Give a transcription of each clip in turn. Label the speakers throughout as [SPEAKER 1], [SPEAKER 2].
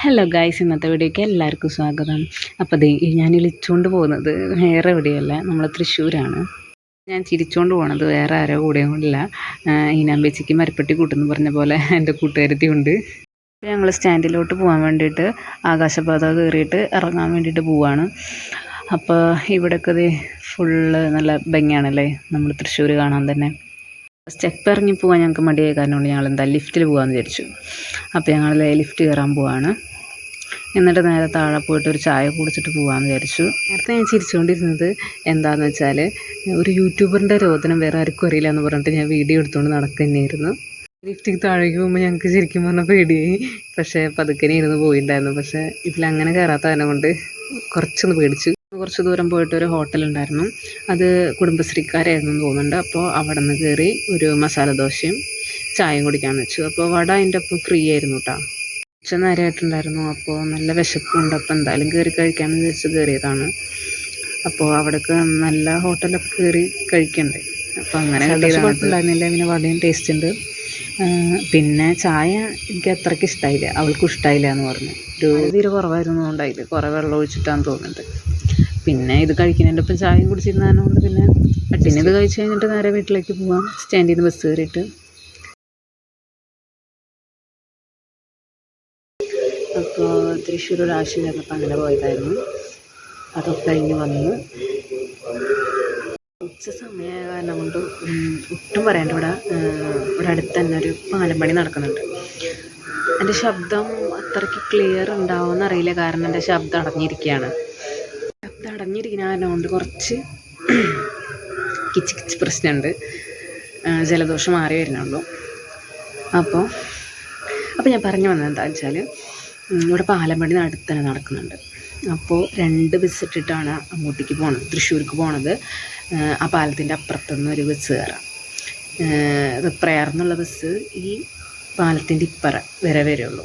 [SPEAKER 1] Hello guys, ഇന്നത്തെ വീഡിയോയ്ക്ക് എല്ലാവർക്കും സ്വാഗതം. അപ്പോൾ ഞാൻ വിളിച്ചുകൊണ്ട് പോകുന്നത് വേറെ എവിടെയല്ല, നമ്മൾ തൃശ്ശൂരാണ്. ഞാൻ ചിരിച്ചുകൊണ്ട് പോകണത് വേറെ ആരോ കൂടെയും കൊണ്ടില്ല. ഈനാമ്പേച്ചിക്ക് മരപ്പെട്ടി കൂട്ടെന്ന് പറഞ്ഞ പോലെ എൻ്റെ കൂട്ടുകാരത്തി ഉണ്ട്. ഞങ്ങൾ സ്റ്റാൻഡിലോട്ട് പോകാൻ വേണ്ടിയിട്ട് ആകാശപാത കയറിയിട്ട് ഇറങ്ങാൻ വേണ്ടിയിട്ട് പോവാണ്. അപ്പോൾ ഇവിടെയൊക്കെ ഫുള്ള് നല്ല ഭംഗിയാണല്ലേ, നമ്മൾ തൃശ്ശൂർ കാണാൻ തന്നെ. സ്റ്റെപ്പ് ഇറങ്ങി പോകാൻ ഞങ്ങൾക്ക് മടിയായ കാരണം കൊണ്ട് ഞങ്ങൾ എന്താ ലിഫ്റ്റിൽ പോകാമെന്ന് വിചാരിച്ചു. അപ്പോൾ ഞങ്ങൾ ലിഫ്റ്റ് കയറാൻ പോവാണ്. എന്നിട്ട് നേരെ താഴെ പോയിട്ട് ഒരു ചായ കുടിച്ചിട്ട് പോകാമെന്ന് വിചാരിച്ചു. നേരത്തെ ഞാൻ ചിരിച്ചുകൊണ്ടിരുന്നത് എന്താണെന്ന് വെച്ചാൽ, ഒരു യൂട്യൂബറിൻ്റെ രോദനം വേറെ ആർക്കും അറിയില്ല എന്ന് പറഞ്ഞിട്ട് ഞാൻ വീഡിയോ എടുത്തുകൊണ്ട് നടക്കുക തന്നെയായിരുന്നു. ലിഫ്റ്റിൽ താഴേക്ക് പോകുമ്പോൾ ഞങ്ങൾക്ക് ശരിക്കും പറഞ്ഞാൽ പേടിയായി. പക്ഷേ പതുക്കനെ ഇരുന്ന് പോയിട്ടുണ്ടായിരുന്നു. പക്ഷേ ഇതിലങ്ങനെ കയറാത്ത കാരണം കൊണ്ട് കുറച്ചൊന്ന് പേടിച്ചു. കുറച്ച് ദൂരം പോയിട്ട് ഒരു ഹോട്ടലുണ്ടായിരുന്നു. അത് കുടുംബശ്രീക്കാരായിരുന്നു എന്ന് തോന്നുന്നുണ്ട്. അപ്പോൾ അവിടെ നിന്ന് കയറി ഒരു മസാല ദോശയും ചായയും കുടിക്കാമെന്ന് വെച്ചു. അപ്പോൾ വട അതിൻ്റെ ഒപ്പം ഫ്രീ ആയിരുന്നു കേട്ടോ. ഉച്ച നേരമായിട്ടുണ്ടായിരുന്നു. അപ്പോൾ നല്ല വിശപ്പുണ്ട്. അപ്പോൾ എന്തായാലും കയറി കഴിക്കാമെന്ന് വിചാരിച്ച് കയറിയതാണ്. അപ്പോൾ അവിടേക്ക് നല്ല ഹോട്ടലൊക്കെ കയറി കഴിക്കണ്ടേ. അപ്പോൾ അങ്ങനെ കുഴപ്പമുണ്ടായിരുന്നില്ല. പിന്നെ വടയും ടേസ്റ്റ് ഉണ്ട്. പിന്നെ ചായ എനിക്ക് അത്രയ്ക്ക് ഇഷ്ടമായില്ല, അവൾക്കും ഇഷ്ടമായില്ല എന്ന് പറഞ്ഞു. ഒരു തീരെ കുറവായിരുന്നു ഉണ്ടായില്ല, കുറേ വെള്ളം ഒഴിച്ചിട്ടാന്ന് തോന്നുന്നുണ്ട്. പിന്നെ ഇത് കഴിക്കുന്നതിൻ്റെ ഒപ്പം ചായയും കുടിച്ചിരുന്നതുകൊണ്ട് പിന്നെ ഇത് കഴിച്ച് കഴിഞ്ഞിട്ട് നേരെ വീട്ടിലേക്ക് പോവാം, സ്റ്റാൻഡിൽ നിന്ന് ബസ് കയറിയിട്ട്. അപ്പോൾ തൃശ്ശൂർ ഒരു ആവശ്യം ചേർന്നപ്പോൾ അങ്ങനെ പോയതായിരുന്നു. അതൊക്കെ കഴിഞ്ഞ് വന്നു. ഉച്ച സമയമായ കാരണം കൊണ്ട് ഒട്ടും പറയേണ്ട, ഇവിടെ അടുത്ത് തന്നെ ഒരു പാലം പണി നടക്കുന്നുണ്ട്. എൻ്റെ ശബ്ദം അത്രയ്ക്ക് ക്ലിയർ ഉണ്ടാവുമെന്ന് അറിയില്ല, കാരണം എൻ്റെ ശബ്ദം അടഞ്ഞിരിക്കുകയാണ്. ശബ്ദം അടഞ്ഞിരിക്കുന്ന കാരണം കൊണ്ട് കുറച്ച് കിച്ച് പ്രശ്നമുണ്ട്. ജലദോഷം മാറി വരുന്നുള്ളൂ. അപ്പോൾ ഞാൻ പറഞ്ഞു വന്നത് എന്താണെന്ന് വെച്ചാൽ, ഇവിടെ പാലം പണി അടുത്ത് തന്നെ നടക്കുന്നുണ്ട്. അപ്പോൾ 2 ബസ് ഇട്ടിട്ടാണ് അങ്ങോട്ടേക്ക് പോകണത്, തൃശ്ശൂർക്ക് പോകണത്. ആ പാലത്തിൻ്റെ അപ്പുറത്തുനിന്ന് ഒരു ബസ് കയറാം. പ്രയർ എന്നുള്ള ബസ് ഈ പാലത്തിൻ്റെ ഇപ്പുറം വരെ വരുള്ളൂ.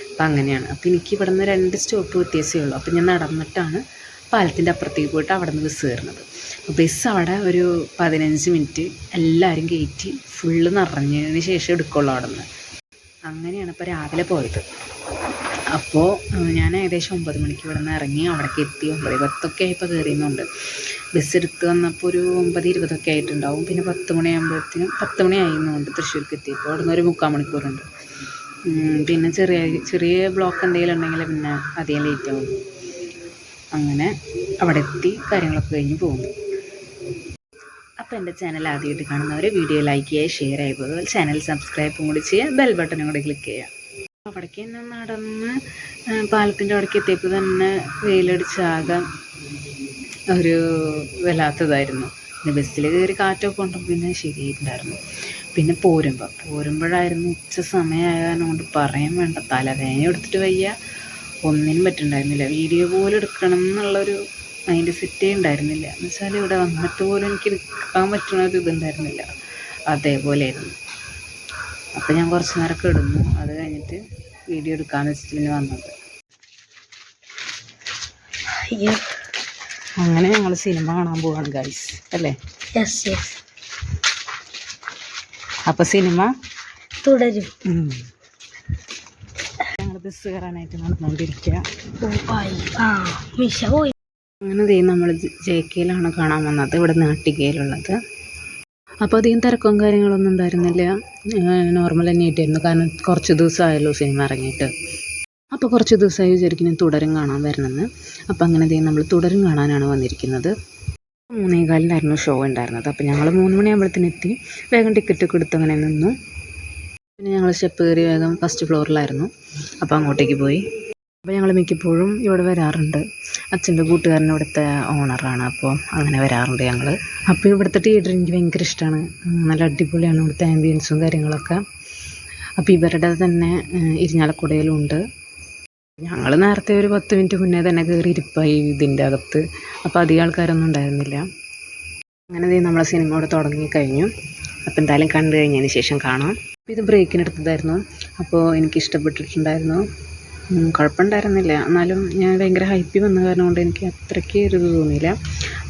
[SPEAKER 1] അപ്പം അങ്ങനെയാണ്. അപ്പോൾ എനിക്ക് ഇവിടെ നിന്ന് 2 സ്റ്റോപ്പ് വ്യത്യാസമേ ഉള്ളൂ. അപ്പോൾ ഞാൻ നടന്നിട്ടാണ് പാലത്തിൻ്റെ അപ്പുറത്തേക്ക് പോയിട്ട് അവിടെ നിന്ന് ബസ് കയറുന്നത്. ബസ് അവിടെ ഒരു 15 മിനിറ്റ് എല്ലാവരും കയറ്റി ഫുള്ള് നിറഞ്ഞതിന് ശേഷം എടുക്കുള്ളൂ അവിടെ നിന്ന്. അങ്ങനെയാണ് ഇപ്പോൾ രാവിലെ പോയത്. അപ്പോൾ ഞാൻ ഏകദേശം 9 മണിക്ക് ഇവിടെ നിന്ന് ഇറങ്ങി അവിടേക്ക് എത്തി. 9:10 ആയപ്പോൾ കയറിയുന്നുണ്ട്. ബസ് എടുത്ത് വന്നപ്പോൾ ഒരു 9:20 ആയിട്ടുണ്ടാവും. പിന്നെ 10 മണി ആയിരുന്നുകൊണ്ട് തൃശ്ശൂർക്ക് എത്തിയപ്പോൾ അവിടെ നിന്ന് ഒരു 3/4 മണിക്കൂറുണ്ട്. പിന്നെ ചെറിയ ബ്ലോക്ക് എന്തെങ്കിലും ഉണ്ടെങ്കിൽ പിന്നെ അധികം ലേറ്റ് ആവും. അങ്ങനെ അവിടെ എത്തി കാര്യങ്ങളൊക്കെ കഴിഞ്ഞ് പോകുന്നു. അപ്പോൾ എൻ്റെ ചാനൽ ആദ്യമായിട്ട് കാണുന്നവർ വീഡിയോ ലൈക്ക് ചെയ്യുക, ഷെയർ ചെയ്യുക, ചാനൽ സബ്സ്ക്രൈബും കൂടി ചെയ്യുക, ബെൽ ബട്ടണും കൂടി ക്ലിക്ക് ചെയ്യുക. അവിടേക്ക് തന്നെ നടന്ന് പാലത്തിൻ്റെ അവിടേക്ക് എത്തിയപ്പോൾ തന്നെ വെയിലടിച്ചാകെ ഒരു വല്ലാത്തതായിരുന്നു. പിന്നെ ബസ്സിൽ കയറി കാറ്റൊക്കെ ഉണ്ടപ്പോൾ പിന്നെ ശരിയായിട്ടുണ്ടായിരുന്നു. പിന്നെ പോരുമ്പോഴായിരുന്നു ഉച്ച സമയമായതുകൊണ്ട് കൊണ്ട് പറയാൻ വേണ്ട, തലവേദന എടുത്തിട്ട് വയ്യ, ഒന്നിനും പറ്റുന്നുണ്ടായിരുന്നില്ല. വീഡിയോ പോലും എടുക്കണം എന്നുള്ളൊരു മൈൻഡ് സെറ്റേ ഉണ്ടായിരുന്നില്ല. എന്ന് വെച്ചാൽ ഇവിടെ വന്നിട്ട് പോലും എനിക്ക് നിൽക്കാൻ പറ്റുന്ന ഒരു ഇതുണ്ടായിരുന്നില്ല, അതേപോലെയായിരുന്നു. അപ്പോൾ ഞാൻ കുറച്ച് നേരമൊക്കെ ഇടുന്നു. അത് കഴിഞ്ഞിട്ട് വീഡിയോ എടുക്കാമെന്ന് വെച്ചിട്ട് പിന്നെ വന്നത്. അങ്ങനെ ഞങ്ങൾ സിനിമ കാണാൻ പോവാണ് ഗൈസ്, അല്ലേ? അപ്പോൾ സിനിമ തുടരും. ഞങ്ങൾ ബസ് കയറാനായിട്ട് നടന്നുകൊണ്ടിരിക്കുക. അങ്ങനെ നമ്മൾ JKയിലാണ് കാണാൻ വന്നത്, ഇവിടെ നാട്ടികയിലുള്ളത്. അപ്പോൾ അധികം തിരക്കും കാര്യങ്ങളൊന്നും ഉണ്ടായിരുന്നില്ല, നോർമൽ തന്നെയായിട്ടായിരുന്നു. കാരണം കുറച്ച് ദിവസമായല്ലോ സിനിമ ഇറങ്ങിയിട്ട്. അപ്പോൾ കുറച്ച് ദിവസമായി വിചാരിക്കുന്നത് തുടരും കാണാൻ വരണമെന്ന്. അപ്പോൾ അങ്ങനെ നമ്മൾ തുടരും കാണാനാണ് വന്നിരിക്കുന്നത്. 3:15 ഷോ ഉണ്ടായിരുന്നത്. അപ്പോൾ ഞങ്ങൾ 3 മണിയാകുമ്പോഴത്തേന് എത്തി. വേഗം ടിക്കറ്റൊക്കെ എടുത്ത് അങ്ങനെ നിന്നു. പിന്നെ ഞങ്ങൾ സ്റ്റെപ്പ് കയറി വേഗം ഫസ്റ്റ് ഫ്ലോറിലായിരുന്നു. അപ്പോൾ അങ്ങോട്ടേക്ക് പോയി. അപ്പോൾ ഞങ്ങൾ മിക്കപ്പോഴും ഇവിടെ വരാറുണ്ട്. അച്ഛൻ്റെ കൂട്ടുകാരൻ ഇവിടുത്തെ ഓണറാണ്, അപ്പോൾ അങ്ങനെ വരാറുണ്ട് ഞങ്ങൾ. അപ്പോൾ ഇവിടുത്തെ തിയേറ്റർ എനിക്ക് ഭയങ്കര ഇഷ്ടമാണ്. നല്ല അടിപൊളിയാണ് ഇവിടുത്തെ ആംബിയൻസും കാര്യങ്ങളൊക്കെ. അപ്പോൾ ഇവരുടെ തന്നെ ഇരിഞ്ഞാലക്കുടയിലും ഉണ്ട്. ഞങ്ങൾ നേരത്തെ ഒരു 10 മിനിറ്റ് മുന്നേ തന്നെ കയറി ഇരിപ്പായി ഇതിൻ്റെ അകത്ത്. അപ്പോൾ അധികം ആൾക്കാരൊന്നും ഉണ്ടായിരുന്നില്ല. അങ്ങനെ നമ്മളെ സിനിമ ഇവിടെ തുടങ്ങിക്കഴിഞ്ഞു. അപ്പോൾ എന്തായാലും കണ്ടു കഴിഞ്ഞതിന് ശേഷം കാണാം. അപ്പോൾ ഇത് ബ്രേക്കിനെടുത്തതായിരുന്നു. അപ്പോൾ എനിക്ക് ഇഷ്ടപ്പെട്ടിട്ടുണ്ടായിരുന്നു, കുഴപ്പമുണ്ടായിരുന്നില്ല. എന്നാലും ഞാൻ ഭയങ്കര ഹൈപ്പി വന്ന കാരണം കൊണ്ട് എനിക്ക് അത്രയ്ക്ക് ഒരു ഇത് തോന്നിയില്ല.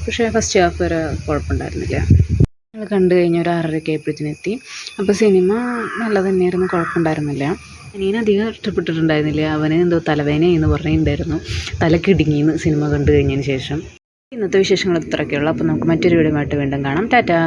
[SPEAKER 1] പക്ഷേ ഫസ്റ്റ് ഹാഫ് വരെ കുഴപ്പമുണ്ടായിരുന്നില്ല. ഞങ്ങൾ കണ്ടു കഴിഞ്ഞ് ഒരു 6:30 ആയപ്പോഴത്തേനെത്തി. അപ്പോൾ സിനിമ നല്ല തന്നെയായിരുന്നു, കുഴപ്പമുണ്ടായിരുന്നില്ല. അനിയനധികം ഇഷ്ടപ്പെട്ടിട്ടുണ്ടായിരുന്നില്ല. അവന് എന്തോ തലവേദനയെന്ന് പറഞ്ഞിട്ടുണ്ടായിരുന്നു, തലക്കിടുങ്ങിയെന്ന് സിനിമ കണ്ടു കഴിഞ്ഞതിന് ശേഷം. ഇന്നത്തെ വിശേഷങ്ങൾ ഇത്രയൊക്കെയുള്ളൂ. അപ്പോൾ നമുക്ക് മറ്റൊരു വീഡിയോ ആയിട്ട് വീണ്ടും കാണാം. ടാറ്റാ.